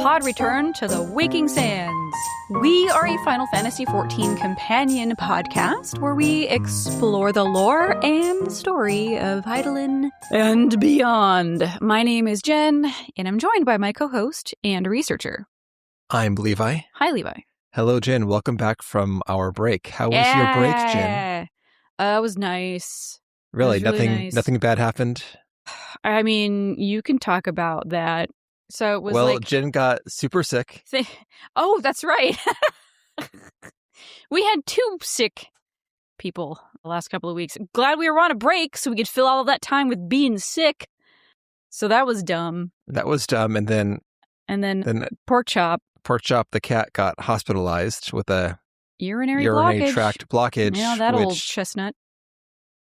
pod return to the Waking Sands. We are a Final Fantasy XIV companion podcast where we explore the lore and story of Hydaelyn and beyond. My name is Jen, and I'm joined by my co-host and researcher. I'm Levi. Hi, Levi. Hello, Jen. Welcome back from our break. How was your break, Jen? It was nice. Really? Nice. Nothing bad happened? I mean, you can talk about that. So it was Jen got super sick. Oh, that's right. We had 2 sick people the last couple of weeks. Glad we were on a break so we could fill all of that time with being sick. So that was dumb. And then Pork Chop. the cat, got hospitalized with a Urinary tract blockage. Yeah, that old chestnut.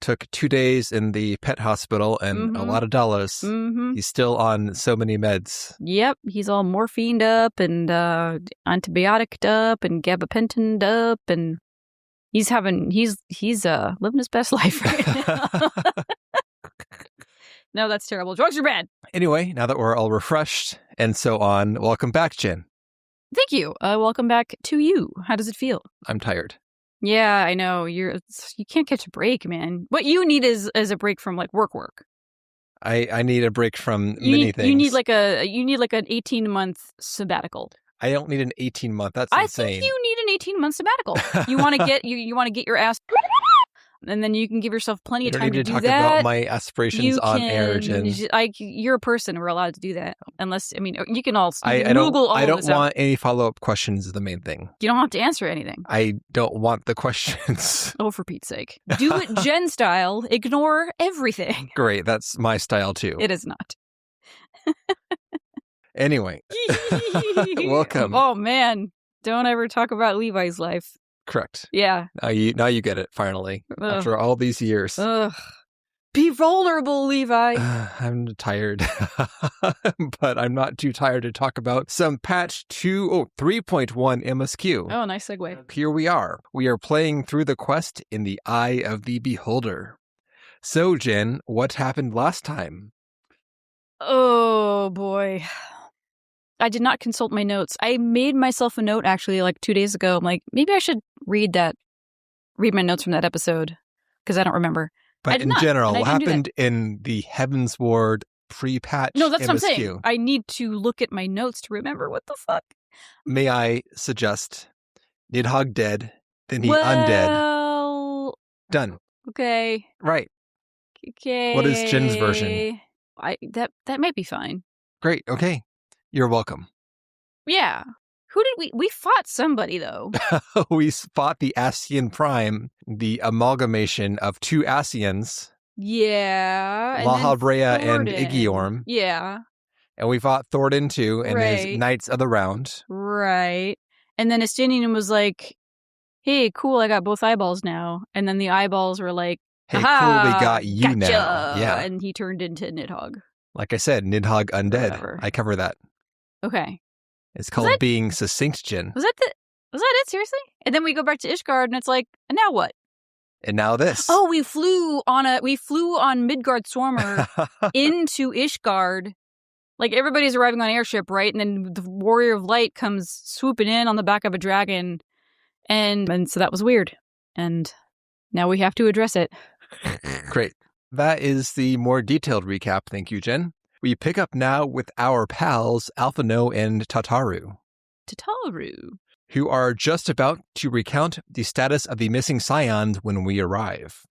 Took 2 days in the pet hospital and a lot of dollars. Mm-hmm. He's still on so many meds. Yep, he's all morphined up and antibioticed up and gabapentined up, and he's living his best life right now. No, that's terrible. Drugs are bad. Anyway, now that we're all refreshed and so on, welcome back, Jen. Thank you. Welcome back to you. How does it feel? I'm tired. Yeah, I know. You can't catch a break, man. What you need is a break from like work. I need a break from many things. You need like an 18-month sabbatical. I don't need an 18-month. That's insane. I think you need an 18-month sabbatical. You want to get you want to get your ass, and then you can give yourself plenty of time to do that. You don't need to talk about my aspirations on air, Jen. You're a person. We're allowed to do that. Unless, I mean, you can all I Google all I of don't this want out. any follow-up questions is the main thing. You don't have to answer anything. I don't want the questions. Oh, for Pete's sake. Do it Jen style. Ignore everything. Great. That's my style, too. It is not. Anyway. Welcome. Oh, man. Don't ever talk about Levi's life. Correct. Yeah. Now you get it, finally. Ugh. After all these years. Ugh. Be vulnerable, Levi. I'm tired. But I'm not too tired to talk about some patch 3.1 MSQ. Oh, nice segue. Here we are. We are playing through the quest in the Eye of the Beholder. So, Jen, what happened last time? Oh, boy. I did not consult my notes. I made myself a note, actually, like 2 days ago. I'm like, maybe I should read my notes from that episode, because I don't remember. But in general, what happened in the Heavensward pre-patch No, that's MSQ? what I'm saying. I need to look at my notes to remember what the fuck. May I suggest Nidhogg dead, then he undead. Done. Okay. Right. Okay. What is Jen's version? That might be fine. Great. Okay. You're welcome. Yeah. Who did we fought somebody, though. We fought the Ascian Prime, the amalgamation of 2 Ascians. Yeah. Lahabrea and Igiorm. Yeah. And we fought Thordan too and his Knights of the Round. Right. And then Estinian was like, hey, cool, I got both eyeballs now. And then the eyeballs were like, hey, cool, we got you gotcha. now. Yeah. And he turned into Nidhogg. Like I said, Nidhogg undead. Whatever. I cover that. Okay. It's called being succinct, Jen. Was that it? Seriously? And then we go back to Ishgard, and it's like, and now what? And now this. Oh, we flew on Midgard Swarmer into Ishgard. Like, everybody's arriving on airship, right? And then the Warrior of Light comes swooping in on the back of a dragon, and so that was weird. And now we have to address it. Great. That is the more detailed recap. Thank you, Jen. We pick up now with our pals, Alphinaud and Tataru, who are just about to recount the status of the missing scions when we arrive.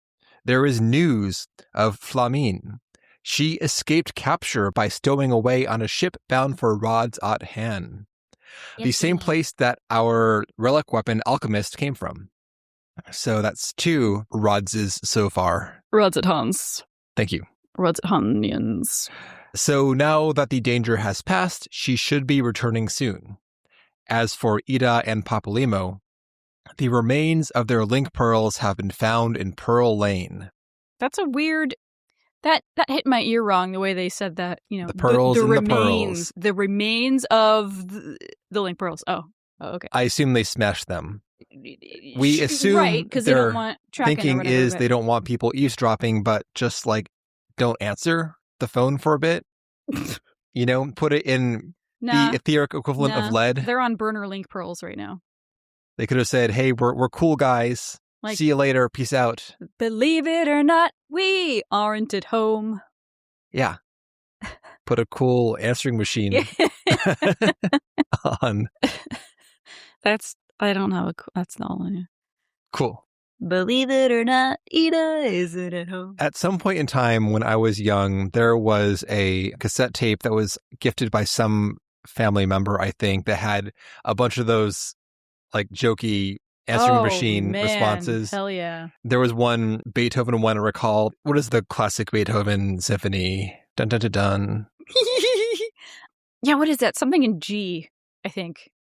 There is news of Flamine. She escaped capture by stowing away on a ship bound for Rod's at Han, the same place that our relic weapon alchemist came from. So that's 2 Rodses so far. Rod's at Hans. Thank you. Rod's at Hanians. So now that the danger has passed, she should be returning soon. As for Ida and Papalymo, the remains of their link pearls have been found in Pearl Lane. That's a weird... That hit my ear wrong, the way they said that. You know, the pearls the and remains, the pearls. The remains of the link pearls. Oh, okay. I assume they smashed them. We assume right, because they don't want tracking thinking or whatever, is they don't want people eavesdropping, but just like don't answer the phone for a bit. You know, put it in The etheric equivalent of lead. They're on burner link pearls right now. They could have said, hey, we're cool guys. Like, see you later. Peace out. Believe it or not, we aren't at home. Yeah. Put a cool answering machine on. That's the only. Cool. Believe it or not, Ida isn't at home. At some point in time when I was young, there was a cassette tape that was gifted by some family member, I think, that had a bunch of those like jokey answering machine responses. Hell yeah. There was one Beethoven one I recall. What is the classic Beethoven symphony? Dun dun dun dun. Yeah, what is that? Something in G, I think.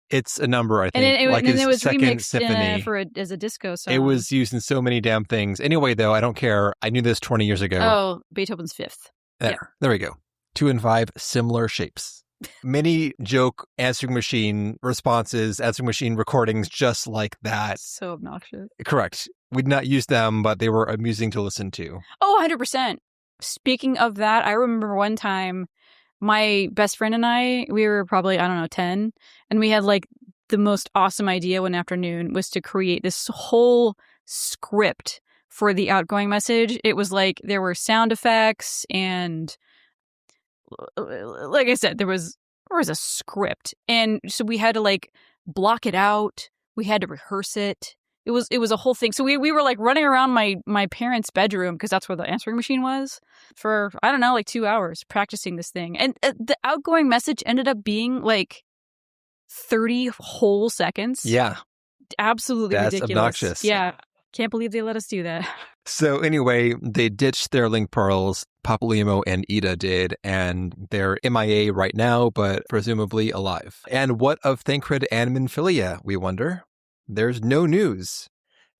It's a number, I think. And it was second remixed symphony. as a disco song. It was used in so many damn things. Anyway, though, I don't care. I knew this 20 years ago. Oh, Beethoven's Fifth. There we go. 2 and 5, similar shapes. Many joke answering machine responses, answering machine recordings just like that. So obnoxious. Correct. We'd not use them, but they were amusing to listen to. Oh, 100%. Speaking of that, I remember one time my best friend and I, we were probably, 10, and we had like the most awesome idea one afternoon was to create this whole script for the outgoing message. It was like there were sound effects and like I said, there was a script. And so we had to like block it out. We had to rehearse it. It was a whole thing. So we were like running around my parents' bedroom because that's where the answering machine was for, like 2 hours practicing this thing. And the outgoing message ended up being like 30 whole seconds. Yeah. Absolutely That's ridiculous. Obnoxious. Yeah. Can't believe they let us do that. So anyway, they ditched their link pearls. Papalymo and Ida did, and they're MIA right now, but presumably alive. And what of Thancred and Minfilia, we wonder? There's no news,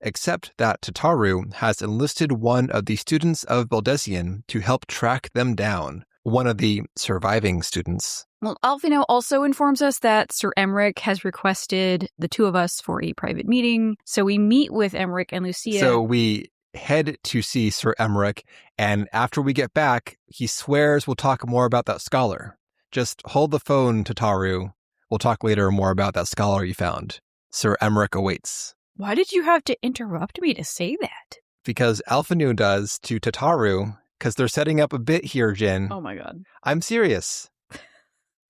except that Tataru has enlisted one of the students of Baldesion to help track them down, one of the surviving students. Well, Alphinaud also informs us that Sir Emmerich has requested the two of us for a private meeting. So we meet with Emmerich and Lucia. So we head to see Sir Emmerich, and after we get back, he swears we'll talk more about that scholar. Just hold the phone, Tataru. We'll talk later more about that scholar you found. Sir Emmerich awaits. Why did you have to interrupt me to say that? Because Alphinaud does to Tataru, because they're setting up a bit here, Jen. Oh my god. I'm serious.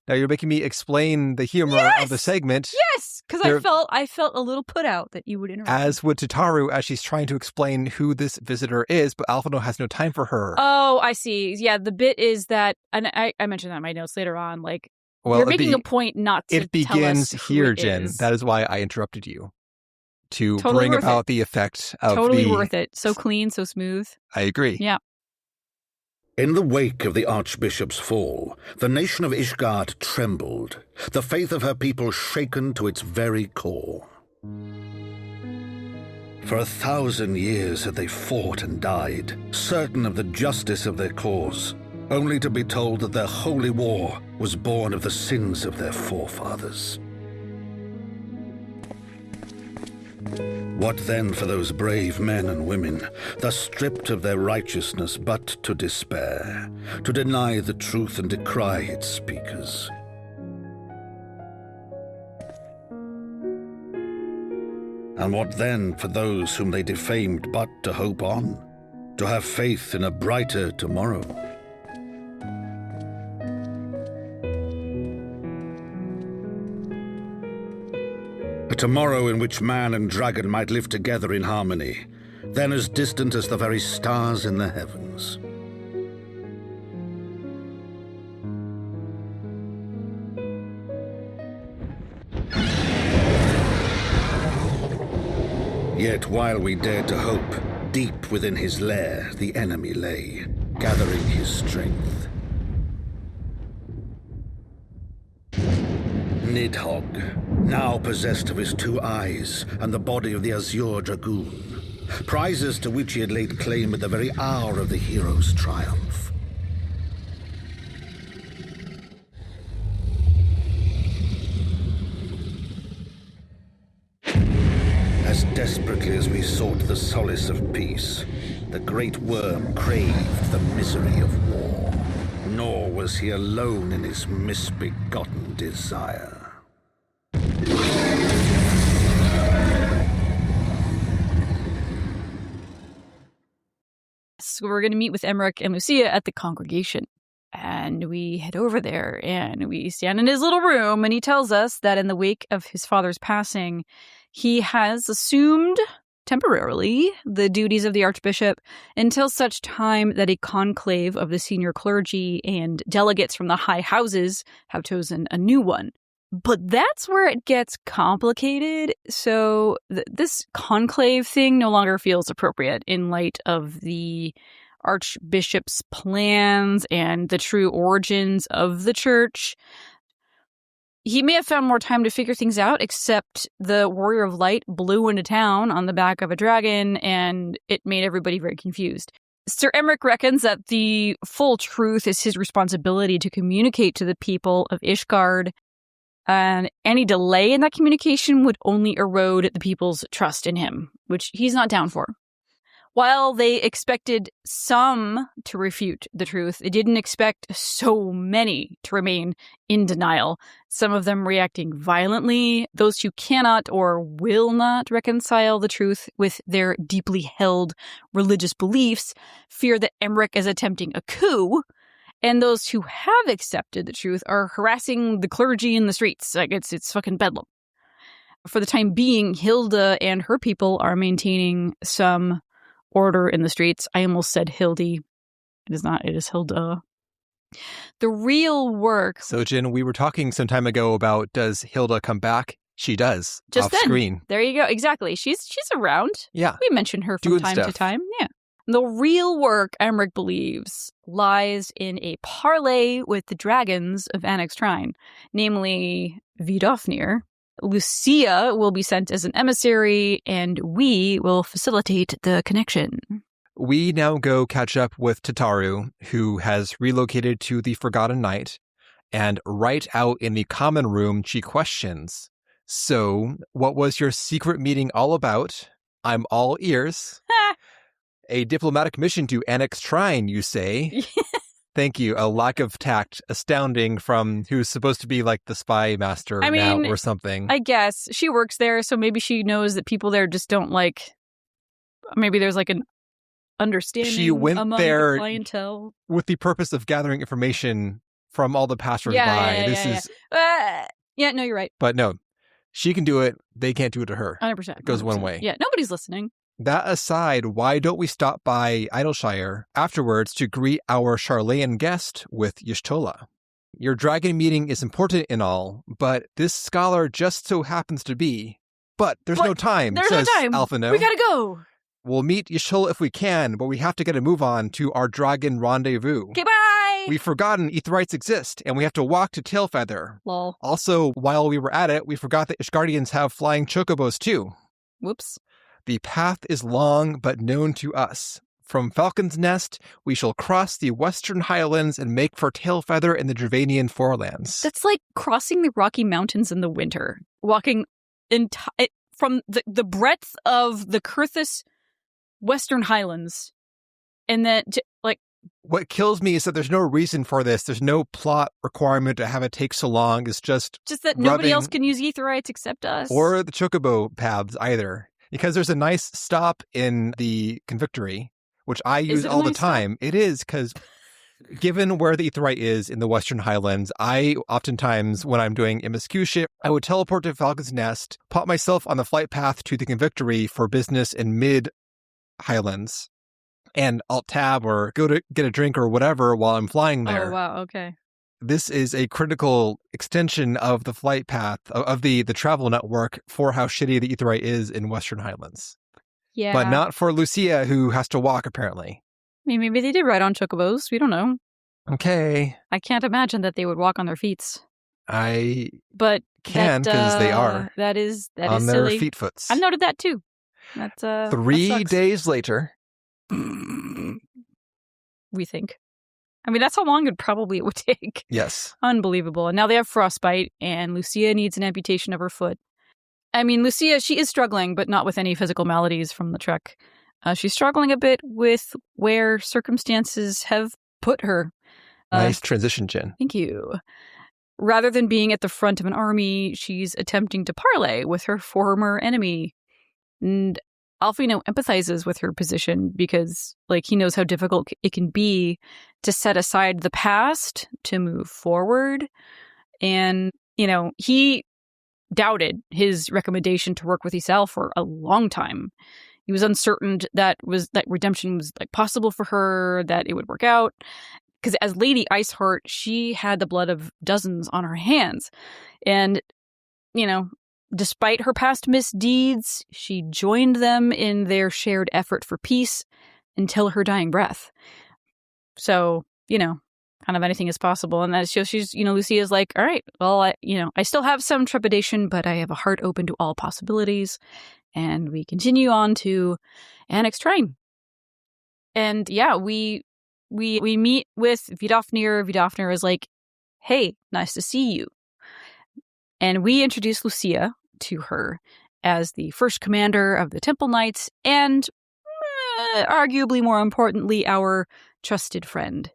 Now you're making me explain the humor of the segment. Yes, because I felt a little put out that you would interrupt. As would Tataru as she's trying to explain who this visitor is, but Alphinaud has no time for her. Oh, I see. Yeah, the bit is that, and I mentioned that in my notes later on, like, you're making a point not to tell us who here, it Jen. is. That is why I interrupted you. To Totally bring about the effect of Totally worth it. So clean, so smooth. I agree. Yeah. In the wake of the Archbishop's fall, the nation of Ishgard trembled, the faith of her people shaken to its very core. For 1,000 years had they fought and died, certain of the justice of their cause, only to be told that their holy war was born of the sins of their forefathers. What then for those brave men and women, thus stripped of their righteousness but to despair, to deny the truth and decry its speakers? And what then for those whom they defamed but to hope on, to have faith in a brighter tomorrow? A tomorrow in which man and dragon might live together in harmony, then as distant as the very stars in the heavens. Yet while we dared to hope, deep within his lair the enemy lay, gathering his strength. Nidhogg, now possessed of his 2 eyes and the body of the Azure Dragoon, prizes to which he had laid claim at the very hour of the hero's triumph. As desperately as we sought the solace of peace, the great worm craved the misery of war. Nor was he alone in his misbegotten desire. So we're going to meet with Emmerich and Lucia at the congregation. And we head over there and we stand in his little room, and he tells us that in the wake of his father's passing, he has assumed temporarily the duties of the archbishop until such time that a conclave of the senior clergy and delegates from the high houses have chosen a new one. But that's where it gets complicated. So this conclave thing no longer feels appropriate in light of the archbishop's plans and the true origins of the church. He may have found more time to figure things out, except the Warrior of Light blew into town on the back of a dragon, and it made everybody very confused. Sir Emmerich reckons that the full truth is his responsibility to communicate to the people of Ishgard, and any delay in that communication would only erode the people's trust in him, which he's not down for. While they expected some to refute the truth, they didn't expect so many to remain in denial, some of them reacting violently. Those who cannot or will not reconcile the truth with their deeply held religious beliefs fear that Emmerich is attempting a coup, and those who have accepted the truth are harassing the clergy in the streets. Like, it's fucking bedlam. For the time being, Hilda and her people are maintaining some order in the streets. I almost said Hildy. It is not. It is Hilda. The real work... So, Jen, we were talking some time ago about, does Hilda come back? She does. Just off then. Screen. There you go. Exactly. She's around. Yeah. We mention her from time to time. Yeah. The real work, Emmerich believes, lies in a parley with the dragons of Annex Shrine, namely Vidofnir. Lucia will be sent as an emissary, and we will facilitate the connection. We now go catch up with Tataru, who has relocated to the Forgotten Night, and right out in the common room, she questions, "So, what was your secret meeting all about? I'm all ears." A diplomatic mission to Annex Shrine, you say? Thank you. A lack of tact, astounding from who's supposed to be like the spy master now or something. I guess. She works there, so maybe she knows that people there just don't like... Maybe there's like an understanding she went among there the clientele. With the purpose of gathering information from all the passersby. Yeah, no, you're right. But no, she can do it. They can't do it to her. 100%. It goes 100%. one way. Yeah, nobody's listening. That aside, why don't we stop by Idleshire afterwards to greet our Charlayan guest with Y'shtola? Your dragon meeting is important and all, but this scholar just so happens to be. But there's no time, says Alphinaud. We gotta go. We'll meet Y'shtola if we can, but we have to get a move on to our dragon rendezvous. Okay, bye! We've forgotten Aetherites exist, and we have to walk to Tailfeather. Lol. Also, while we were at it, we forgot that Ishgardians have flying chocobos too. Whoops. The path is long, but known to us. From Falcon's Nest, we shall cross the Western Highlands and make for Tailfeather in the Dravanian Forelands. That's like crossing the Rocky Mountains in the winter. Walking from the breadth of the Kurthus Western Highlands. And then, What kills me is that there's no reason for this. There's no plot requirement to have it take so long. It's just that nobody else can use Aetherites except us. Or the chocobo paths either. Because there's a nice stop in the Convictory, which I use all the time. It is, because given where the Aetherite is in the Western Highlands, I oftentimes, when I'm doing Imiscutia, I would teleport to Falcon's Nest, pop myself on the flight path to the Convictory for business in mid-Highlands, and alt-tab or go to get a drink or whatever while I'm flying there. Oh, wow, okay. This is a critical extension of the flight path, of the travel network for how shitty the Aetherite is in Western Highlands. Yeah. But not for Lucia, who has to walk, apparently. I mean, maybe they did ride on chocobos. We don't know. Okay. I can't imagine that they would walk on their feet. But can, because they are. That is on silly. their feet foots. I've noted that, too. That's 3 days later. We think. I mean, that's how long it would take. Yes. Unbelievable. And now they have frostbite, and Lucia needs an amputation of her foot. I mean, Lucia, she is struggling, but not with any physical maladies from the trek. She's struggling a bit with where circumstances have put her. Nice transition, Jen. Thank you. Rather than being at the front of an army, she's attempting to parley with her former enemy. And Alphinaud empathizes with her position because, he knows how difficult it can be to set aside the past to move forward. And, he doubted his recommendation to work with Iselle for a long time. He was uncertain that redemption was possible for her, that it would work out. Because as Lady Iceheart, she had the blood of dozens on her hands. And, despite her past misdeeds, she joined them in their shared effort for peace until her dying breath. So, kind of anything is possible. And that she's, Lucia's like, all right, well, I still have some trepidation, but I have a heart open to all possibilities. And we continue on to Annex Train. And yeah, we meet with Vidofnir. Vidofnir is like, hey, nice to see you. And we introduce Lucia to her as the first commander of the Temple Knights and, arguably more importantly, our trusted friend.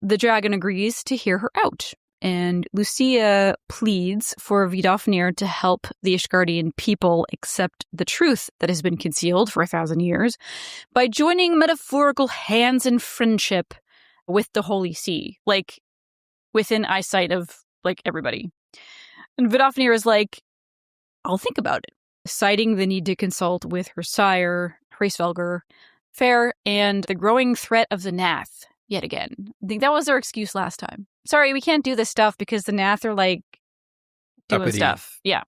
The dragon agrees to hear her out, and Lucia pleads for Vidofnir to help the Ishgardian people accept the truth that has been concealed for 1,000 years by joining metaphorical hands in friendship with the Holy See, within eyesight of, everybody. And Vidofnir is like, I'll think about it, citing the need to consult with her sire, Hraesvelgr, Fair, and the growing threat of the Nath. Yet again. I think that was our excuse last time. Sorry, we can't do this stuff because the Nath are doing Uppity stuff. Yeah.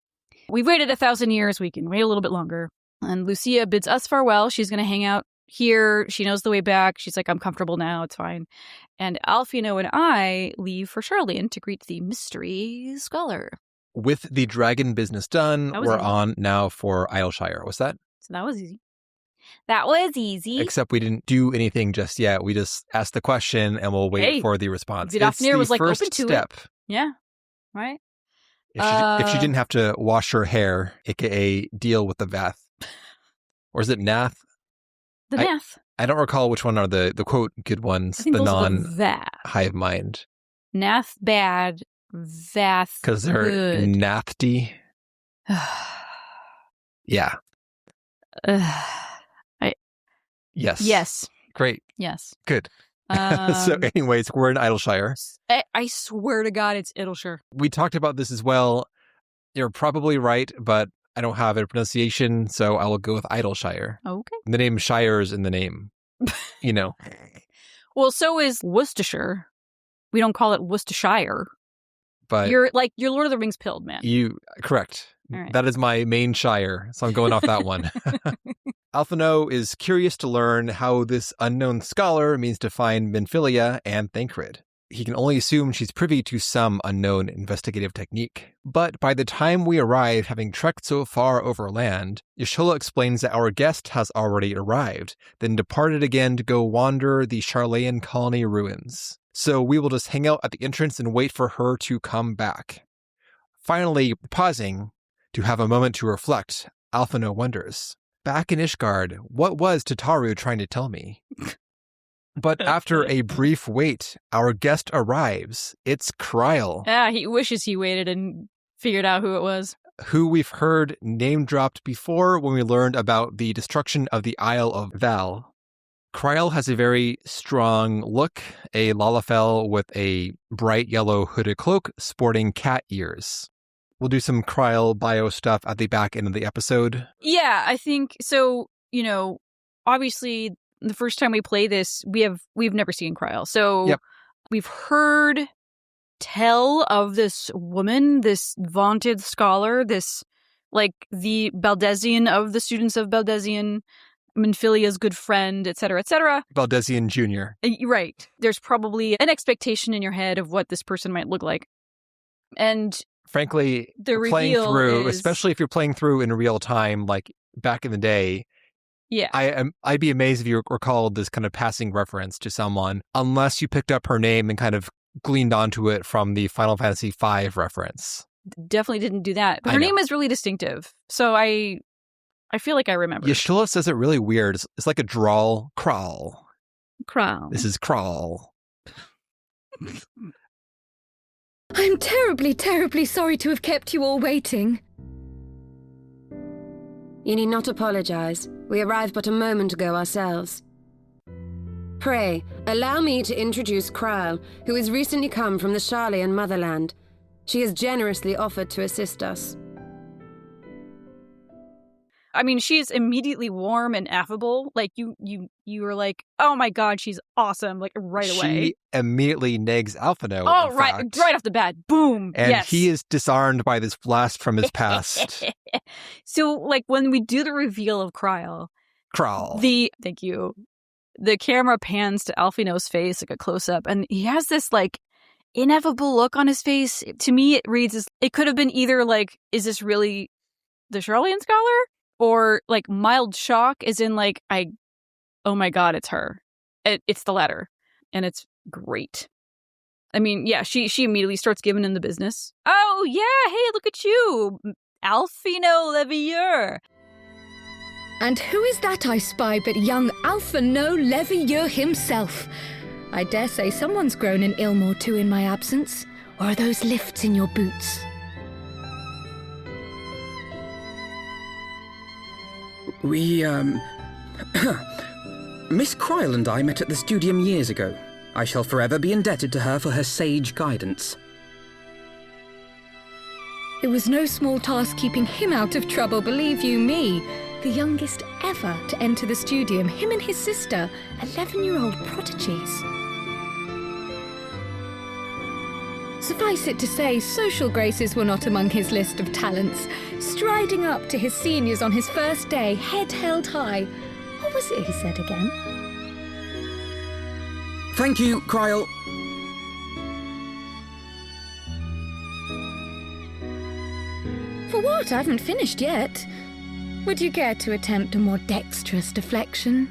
We've waited 1,000 years. We can wait a little bit longer. And Lucia bids us farewell. She's going to hang out here. She knows the way back. She's like, I'm comfortable now. It's fine. And Alphinaud and I leave for Charlian to greet the mystery scholar. With the dragon business done, we're easy. On now for Idleshire. What's that? So that was easy. That was easy. Except we didn't do anything just yet. We just asked the question and we'll wait for the response. Vidofnir was first open to step. it. Yeah. Right? If she didn't have to wash her hair, aka deal with the Vath. Or is it Nath? The Nath. I don't recall which one are the quote good ones. I think the those are non-hive mind. Nath bad. Vath because they're good. Nathty. Yeah. Yes. Yes. Great. Yes. Good. So anyways, we're in Idleshire. I swear to God, it's Idleshire. We talked about this as well. You're probably right, but I don't have a pronunciation, so I will go with Idleshire. Okay. The name Shire is in the name. Well, so is Worcestershire. We don't call it Worcestershire. But you're Lord of the Rings pilled, man. Correct. Right. That is my main shire, so I'm going off that one. Alphinaud is curious to learn how this unknown scholar means to find Minfilia and Thancred. He can only assume she's privy to some unknown investigative technique. But by the time we arrive, having trekked so far overland, Y'shtola explains that our guest has already arrived, then departed again to go wander the Charlayan colony ruins. So we will just hang out at the entrance and wait for her to come back. Finally, pausing to have a moment to reflect, Alphinaud wonders, back in Ishgard, what was Tataru trying to tell me? But after a brief wait, our guest arrives. It's Krile. Yeah, he wishes he waited and figured out who it was. Who we've heard name-dropped before when we learned about the destruction of the Isle of Val. Krile has a very strong look, a Lalafell with a bright yellow hooded cloak sporting cat ears. We'll do some Krile bio stuff at the back end of the episode. Yeah, I think so. Obviously, the first time we play this, we've never seen Krile. So We've heard tell of this woman, this vaunted scholar, this the Baldesion of the students of Baldesion, Minfilia's good friend, etc., etc. Baldesion Jr. Right. There's probably an expectation in your head of what this person might look like. And frankly, playing through, especially if you're playing through in real time, like back in the day, I'd be amazed if you recalled this kind of passing reference to someone, unless you picked up her name and kind of gleaned onto it from the Final Fantasy V reference. Definitely didn't do that. But her name is really distinctive. So I feel like I remember. Y'shtola says it really weird. It's like a drawl. Crawl. Crawl. This is Crawl. I'm terribly, terribly sorry to have kept you all waiting. You need not apologize. We arrived but a moment ago ourselves. Pray, allow me to introduce Kryle, who has recently come from the Sharlayan motherland. She has generously offered to assist us. I mean, she's immediately warm and affable. Like, you were like, oh my god, she's awesome, like, right away. She immediately negs Alphinaud, Oh, right off the bat. Boom. And yes. he is disarmed by this blast from his past. So, like, when we do the reveal of Kryle, thank you, the camera pans to Alphinaud's face, like a close-up, and he has this, like, ineffable look on his face. To me, it reads as, it could have been either, like, is this really the Sharlayan scholar? Or, like, mild shock, as in, like, oh my god, it's her. It's the latter. And it's great. I mean, yeah, she immediately starts giving him the business. Oh, yeah, hey, look at you. Alphinaud Levieur. And who is that I spy but young Alphinaud Levieur himself? I dare say someone's grown an ilm or two in my absence. Or are those lifts in your boots? We, Miss Kryle and I met at the studium years ago. I shall forever be indebted to her for her sage guidance. It was no small task keeping him out of trouble, believe you me. The youngest ever to enter the studium, him and his sister, 11-year-old prodigies. Suffice it to say, social graces were not among his list of talents. Striding up to his seniors on his first day, head held high. What was it he said again? Thank you, Kryle. For what? I haven't finished yet. Would you care to attempt a more dexterous deflection?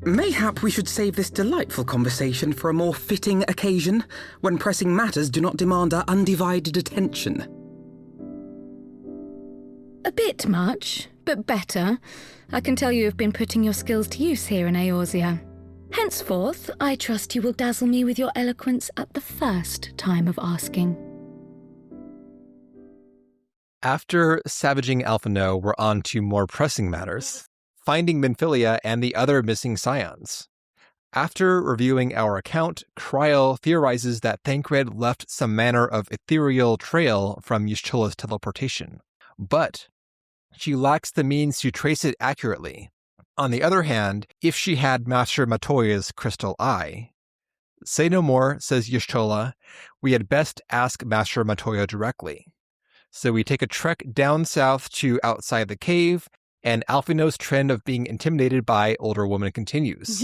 Mayhap we should save this delightful conversation for a more fitting occasion, when pressing matters do not demand our undivided attention. A bit much, but better. I can tell you have been putting your skills to use here in Eorzea. Henceforth, I trust you will dazzle me with your eloquence at the first time of asking. After savaging Alphinaud, we're on to more pressing matters. Finding Minfilia and the other missing scions. After reviewing our account, Kryle theorizes that Thancred left some manner of ethereal trail from Y'shtola's teleportation, but she lacks the means to trace it accurately. On the other hand, if she had Master Matoya's crystal eye... Say no more, says Y'shtola. We had best ask Master Matoya directly. So we take a trek down south to outside the cave, and Alphinaud's trend of being intimidated by older women continues.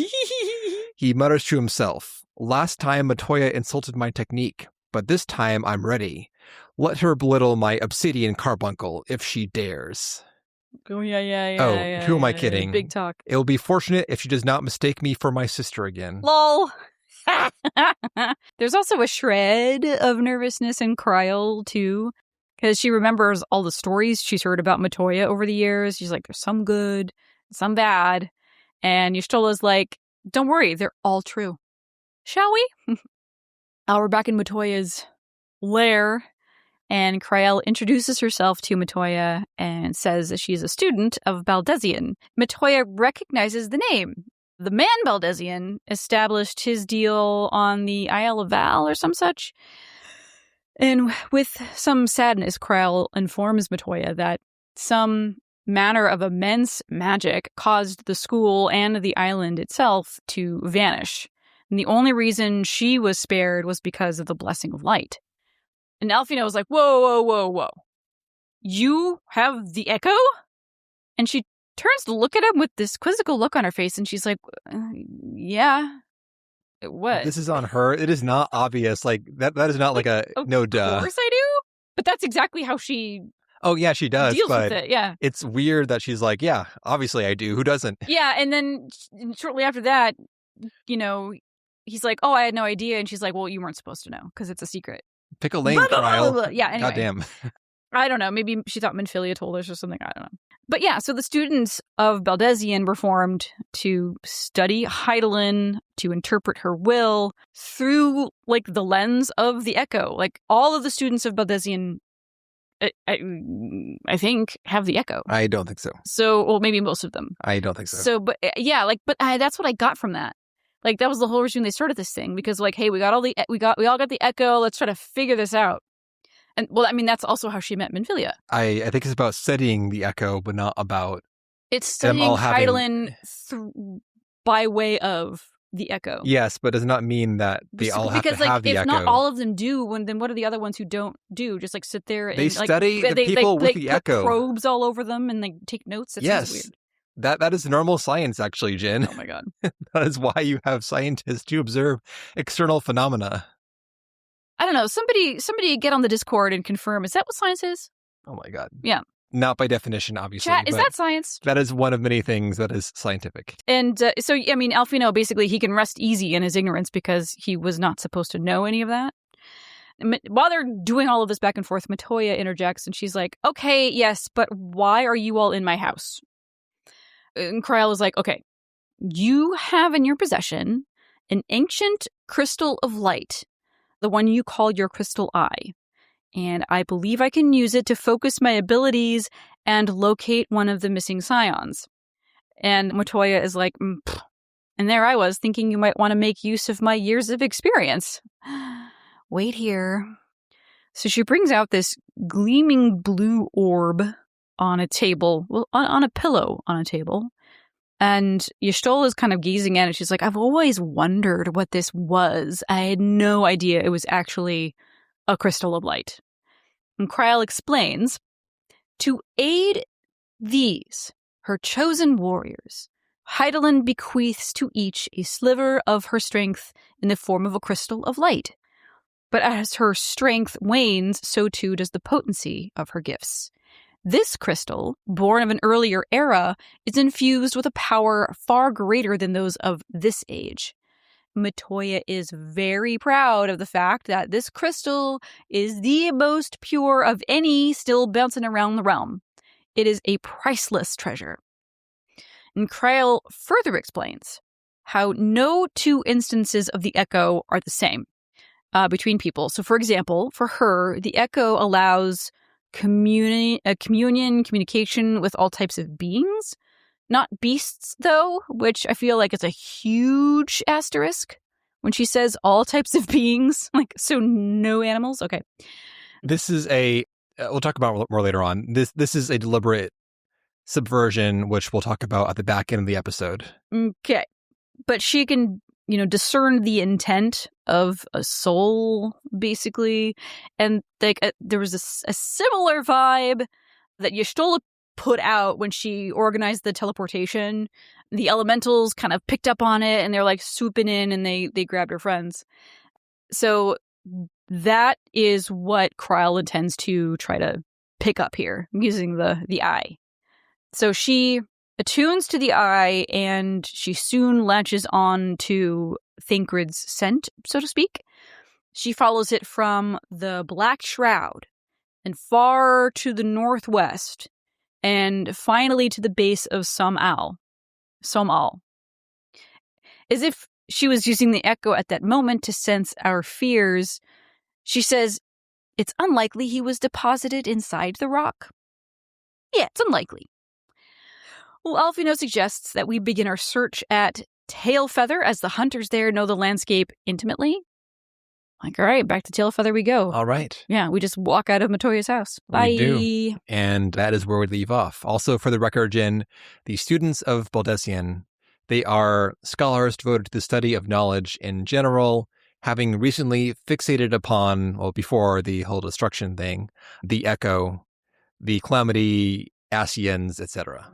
He mutters to himself, last time Matoya insulted my technique, but this time I'm ready. Let her belittle my obsidian carbuncle if she dares. Oh, yeah. Who am I kidding? Big talk. It'll be fortunate if she does not mistake me for my sister again. Lol. There's also a shred of nervousness in Kryle, too. Because she remembers all the stories she's heard about Matoya over the years. She's like, there's some good, some bad. And Y'shtola's like, don't worry, they're all true. Shall we? We're back in Matoya's lair. And Kryle introduces herself to Matoya and says that she's a student of Baldesion. Matoya recognizes the name. The man Baldesion established his deal on the Isle of Val or some such. And with some sadness, Kryle informs Matoya that some manner of immense magic caused the school and the island itself to vanish. And the only reason she was spared was because of the blessing of light. And Alphinaud was like, whoa. You have the echo? And she turns to look at him with this quizzical look on her face, and she's like, yeah. What? This is on her. It is not obvious. Like that is not like a no duh. Of course I do. But that's exactly how she Oh yeah, she does. deals but with it. Yeah. It's weird that she's like, yeah, obviously I do. Who doesn't? Yeah, and then shortly after that, he's like, oh, I had no idea. And she's like, well, you weren't supposed to know because it's a secret. Pick a lane, Kryle. Yeah, anyway. Goddamn. I don't know. Maybe she thought Minfilia told us or something. I don't know. But yeah, so the students of Baldesion were formed to study Hydaelyn, to interpret her will through, like, the lens of the Echo. Like, all of the students of Baldesion, I think, have the Echo. I don't think so. So, well, maybe most of them. I don't think so. So, but yeah, like, but that's what I got from that. Like, that was the whole reason they started this thing, because, like, hey, we all got the Echo. Let's try to figure this out. And, well, I mean, that's also how she met Minfilia. I think it's about studying the Echo, but not about it's studying Hydaelyn by way of the Echo. Yes, but does not mean that they all have to have the Echo. Because, like, if not all of them do, then what are the other ones who don't do? Just, like, sit there and, they study the people with the Echo. They put probes all over them and they take notes. That sounds weird. That is normal science, actually, Jen. Oh, my God. That is why you have scientists to observe external phenomena. I don't know. Somebody get on the Discord and confirm. Is that what science is? Oh, my God. Yeah. Not by definition, obviously. Chat, is that science? That is one of many things that is scientific. And so, I mean, Alphinaud, basically, he can rest easy in his ignorance because he was not supposed to know any of that. While they're doing all of this back and forth, Matoya interjects and she's like, okay, yes, but why are you all in my house? And Krile is like, okay, you have in your possession an ancient crystal of light, the one you call your crystal eye. And I believe I can use it to focus my abilities and locate one of the missing scions. And Matoya is like, pfft. And there I was thinking you might want to make use of my years of experience. Wait here. So she brings out this gleaming blue orb on a table, well, on a pillow on a table. And Y'shtola is kind of gazing at it. She's like, I've always wondered what this was. I had no idea it was actually a crystal of light. And Krile explains, to aid these, her chosen warriors, Hydaelyn bequeaths to each a sliver of her strength in the form of a crystal of light. But as her strength wanes, so too does the potency of her gifts. This crystal, born of an earlier era, is infused with a power far greater than those of this age. Matoya is very proud of the fact that this crystal is the most pure of any still bouncing around the realm. It is a priceless treasure. And Krile further explains how no two instances of the Echo are the same between people. So, for example, for her, the Echo allows communication with all types of beings. Not beasts, though, which I feel like is a huge asterisk when she says all types of beings. Like, so no animals? Okay. This is we'll talk about more later on. This is a deliberate subversion, which we'll talk about at the back end of the episode. Okay. But she can, discern the intent of a soul, basically. And like there was a similar vibe that Y'shtola put out when she organized the teleportation. The elementals kind of picked up on it and they're like swooping in and they grabbed her friends. So that is what Krile intends to try to pick up here using the eye. So she attunes to the eye and she soon latches on to Thancred's scent, so to speak. She follows it from the Black Shroud and far to the northwest and finally to the base of Som-Al. As if she was using the Echo at that moment to sense our fears, she says, it's unlikely he was deposited inside the rock. Yeah, it's unlikely. Well, Alphinaud suggests that we begin our search at Tailfeather, as the hunters there know the landscape intimately. Like, all right, back to Tailfeather we go. All right. Yeah, we just walk out of Matoya's house. Bye. We do. And that is where we leave off. Also, for the record, Jen, the students of Baldesion, they are scholars devoted to the study of knowledge in general, having recently fixated upon, well, before the whole destruction thing, the Echo, the Calamity, Ascians, etc.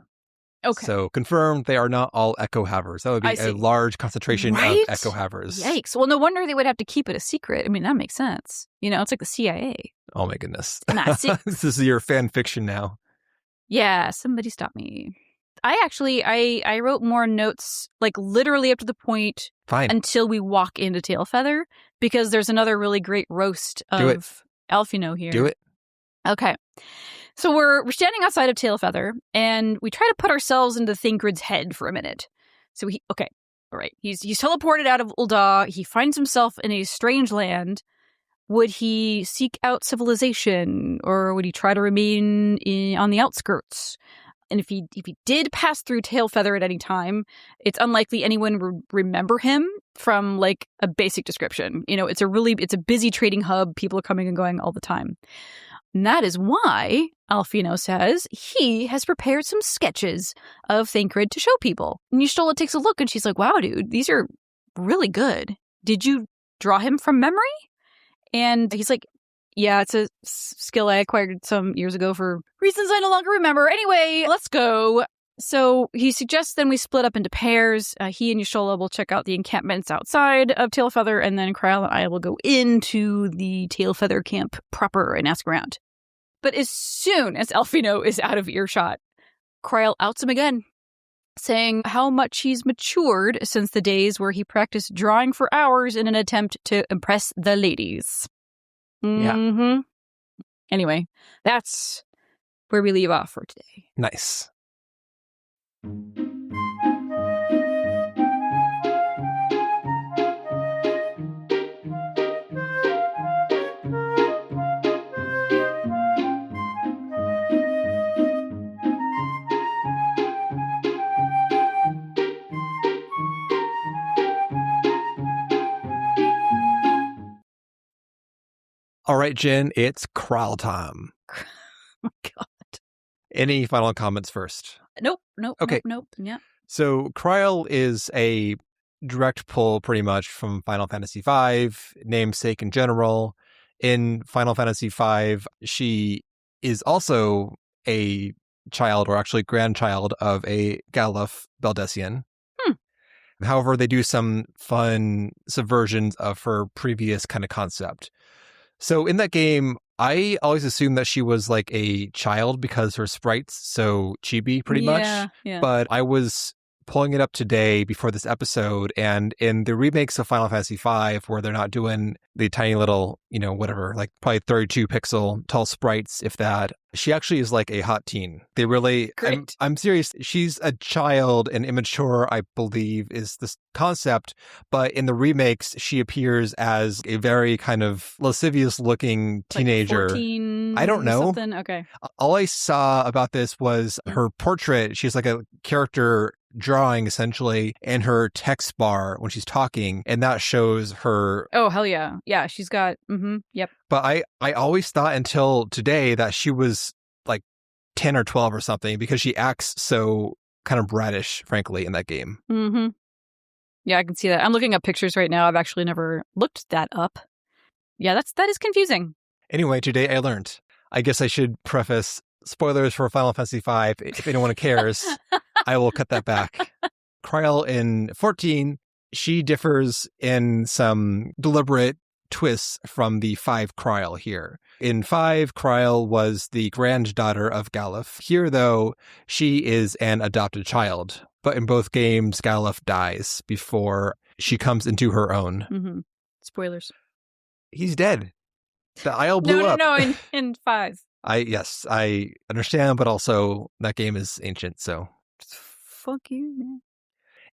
Okay. So confirmed they are not all Echo havers. That would be a large concentration of Echo havers. Yikes. Well, no wonder they would have to keep it a secret. I mean, that makes sense. It's like the CIA. Oh my goodness. This is your fan fiction now. Yeah, somebody stop me. I wrote more notes, like literally up to the point until we walk into Tailfeather, because there's another really great roast of Alphinaud here. Do it. Okay. So we're standing outside of Tailfeather, and we try to put ourselves into Thancred's head for a minute. So all right. He's teleported out of Ul'dah. He finds himself in a strange land. Would he seek out civilization, or would he try to remain on the outskirts? And if he did pass through Tailfeather at any time, it's unlikely anyone would remember him from like a basic description. It's a busy trading hub. People are coming and going all the time. And that is why Alphinaud says he has prepared some sketches of Thancred to show people. And Y'shtola takes a look and she's like, wow, dude, these are really good. Did you draw him from memory? And he's like, yeah, it's a skill I acquired some years ago for reasons I no longer remember. Anyway, let's go. So he suggests then we split up into pairs. He and Y'shtola will check out the encampments outside of Tailfeather, and then Krile and I will go into the Tailfeather camp proper and ask around. But as soon as Alphinaud is out of earshot, Krile outs him again, saying how much he's matured since the days where he practiced drawing for hours in an attempt to impress the ladies. Mm-hmm. Yeah. Anyway, that's where we leave off for today. Nice. All right, Jen, it's Krile time. Oh my God. Any final comments first? Nope. Okay. Nope. Yeah. So Krile is a direct pull pretty much from Final Fantasy V, namesake in general. In Final Fantasy V, she is also a child, or actually grandchild, of a Galuf Beldessian. However, they do some fun subversions of her previous kind of concept. So in that game, I always assumed that she was like a child because her sprite's so chibi pretty much. Yeah. But I was pulling it up today before this episode, and in the remakes of Final Fantasy V, where they're not doing the tiny little, whatever, like probably 32 pixel tall sprites, if that, she actually is like a hot teen. They really, I'm serious. She's a child and immature, I believe, is this concept. But in the remakes, she appears as a very kind of lascivious looking teenager. Like 14, I don't know. Something? Okay. All I saw about this was her portrait. She's like a character drawing essentially, and her text bar when she's talking, and that shows her. Oh, hell yeah. Yeah, she's got, yep. But I always thought until today that she was like 10 or 12 or something, because she acts so kind of bratish, frankly, in that game. Mm-hmm. Yeah, I can see that. I'm looking up pictures right now. I've actually never looked that up. Yeah, that is confusing. Anyway, today I learned. I guess I should preface spoilers for Final Fantasy V. If anyone cares, I will cut that back. Krile in 14, she differs in some deliberate twists from the 5 Krile here. In 5, Krile was the granddaughter of Galuf. Here, though, she is an adopted child. But in both games, Galuf dies before she comes into her own. Mm-hmm. Spoilers. He's dead. The Isle blew up. No, in 5. Yes, I understand, but also that game is ancient, so. Fuck you, man.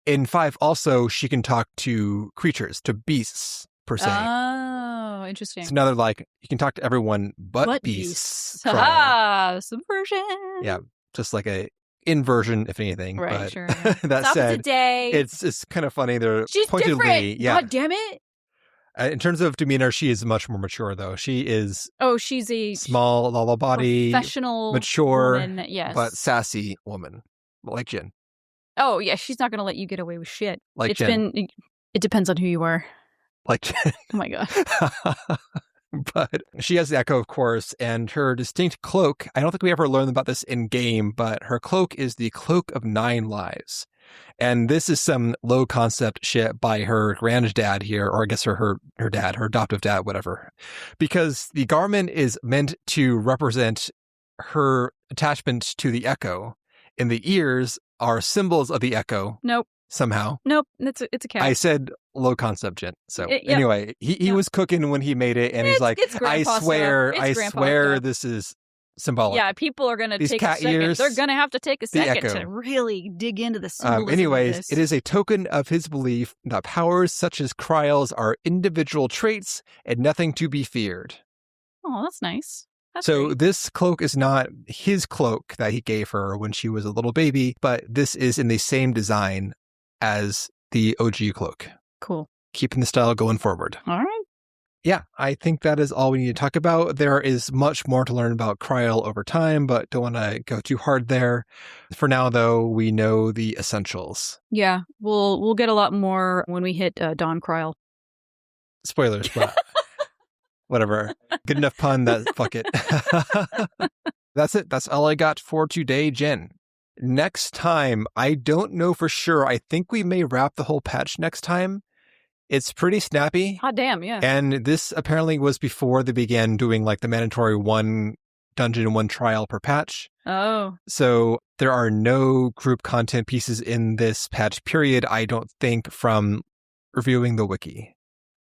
In 5, also, she can talk to creatures, to beasts, per se. Oh, interesting. So now they're like, you can talk to everyone but beasts. Subversion. Yeah, just like a inversion, if anything. Right, but sure. That said, day. it's kind of funny. They're She's pointedly, different. yeah. God damn it. In terms of demeanor, she is much more mature, though. She is she's a small, level body, professional, mature, woman, yes, but sassy woman, like Jen. Oh yeah, she's not going to let you get away with shit. Like Jen. It depends on who you are. Like Jen. Oh my God. But she has the echo, of course, and her distinct cloak. I don't think we ever learned about this in game, but her cloak is the Cloak of 9 Lives. And this is some low concept shit by her granddad here, or I guess her dad, her adoptive dad, whatever. Because the garment is meant to represent her attachment to the echo, and the ears are symbols of the echo. Nope. somehow. Nope, it's a cat. I said low concept, Jen. So Yep. anyway, he was cooking when he made it, and he's like, I swear this is symbolic. Yeah, people are going to take a second. Ears, they're going to have to take a second to really dig into the symbolism anyways, of this. It is a token of his belief that powers such as Kryle's are individual traits and nothing to be feared. Oh, that's nice. So great. this cloak is not his cloak that he gave her when she was a little baby, but this is in the same design as the OG cloak. Cool. Keeping the style going forward. All right. Yeah, I think that is all we need to talk about. There is much more to learn about Kryle over time, but don't want to go too hard there. For now, though, we know the essentials. Yeah, we'll get a lot more when we hit Dawn Kryle. Spoilers, but whatever. Good enough pun that fuck it. That's it. That's all I got for today, Jen. Next time, I don't know for sure. I think we may wrap the whole patch next time. It's pretty snappy. Hot damn, yeah. And this apparently was before they began doing like the mandatory 1 dungeon and 1 trial per patch. Oh. So there are no group content pieces in this patch period, I don't think, from reviewing the wiki.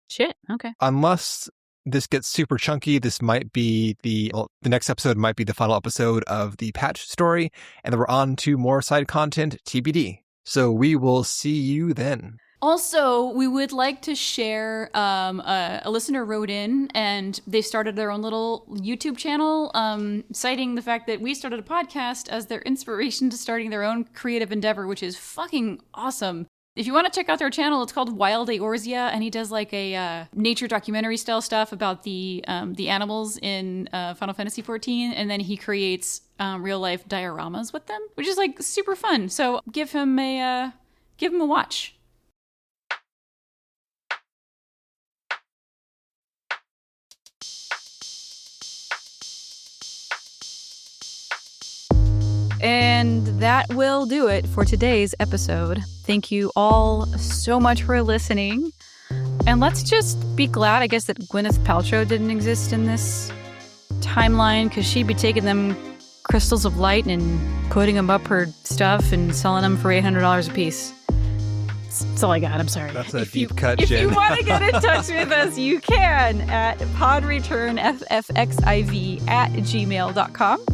Shit, okay. Unless this gets super chunky, this might be the next episode might be the final episode of the patch story, and then we're on to more side content, TBD. So we will see you then. Also, we would like to share, a listener wrote in and they started their own little YouTube channel, citing the fact that we started a podcast as their inspiration to starting their own creative endeavor, which is fucking awesome. If you want to check out their channel, it's called Wild Eorzea, and he does like a nature documentary style stuff about the animals in Final Fantasy XIV, and then he creates real life dioramas with them, which is like super fun. So give him a watch. And that will do it for today's episode. Thank you all so much for listening. And let's just be glad, I guess, that Gwyneth Paltrow didn't exist in this timeline, because she'd be taking them crystals of light and putting them up her stuff and selling them for $800 a piece. That's all I got. I'm sorry. That's a deep cut, Jen. If you want to get in touch with us, you can at podreturnffxiv@gmail.com.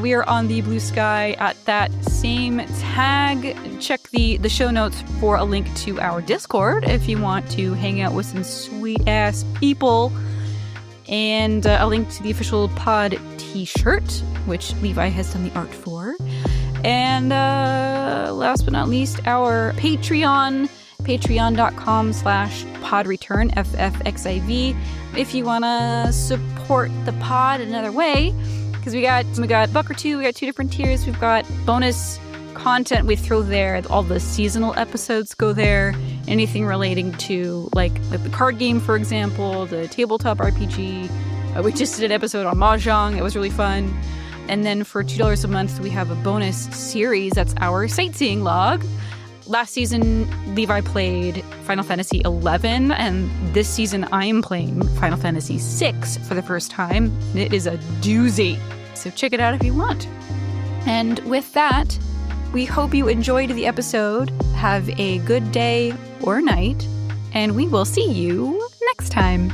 We are on the Blue Sky at that same tag. Check the show notes for a link to our Discord if you want to hang out with some sweet-ass people. And a link to the official pod t-shirt, which Levi has done the art for. And last but not least, our Patreon, patreon.com/podreturnffxiv. If you want to support the pod another way, because we got $1 or $2, we got 2 different tiers. We've got bonus content we throw there. All the seasonal episodes go there. Anything relating to like the card game, for example, the tabletop RPG. We just did an episode on Mahjong. It was really fun. And then for $2 a month, we have a bonus series. That's our sightseeing log. Last season, Levi played Final Fantasy XI, and this season I am playing Final Fantasy VI for the first time. It is a doozy, so check it out if you want. And with that, we hope you enjoyed the episode. Have a good day or night, and we will see you next time.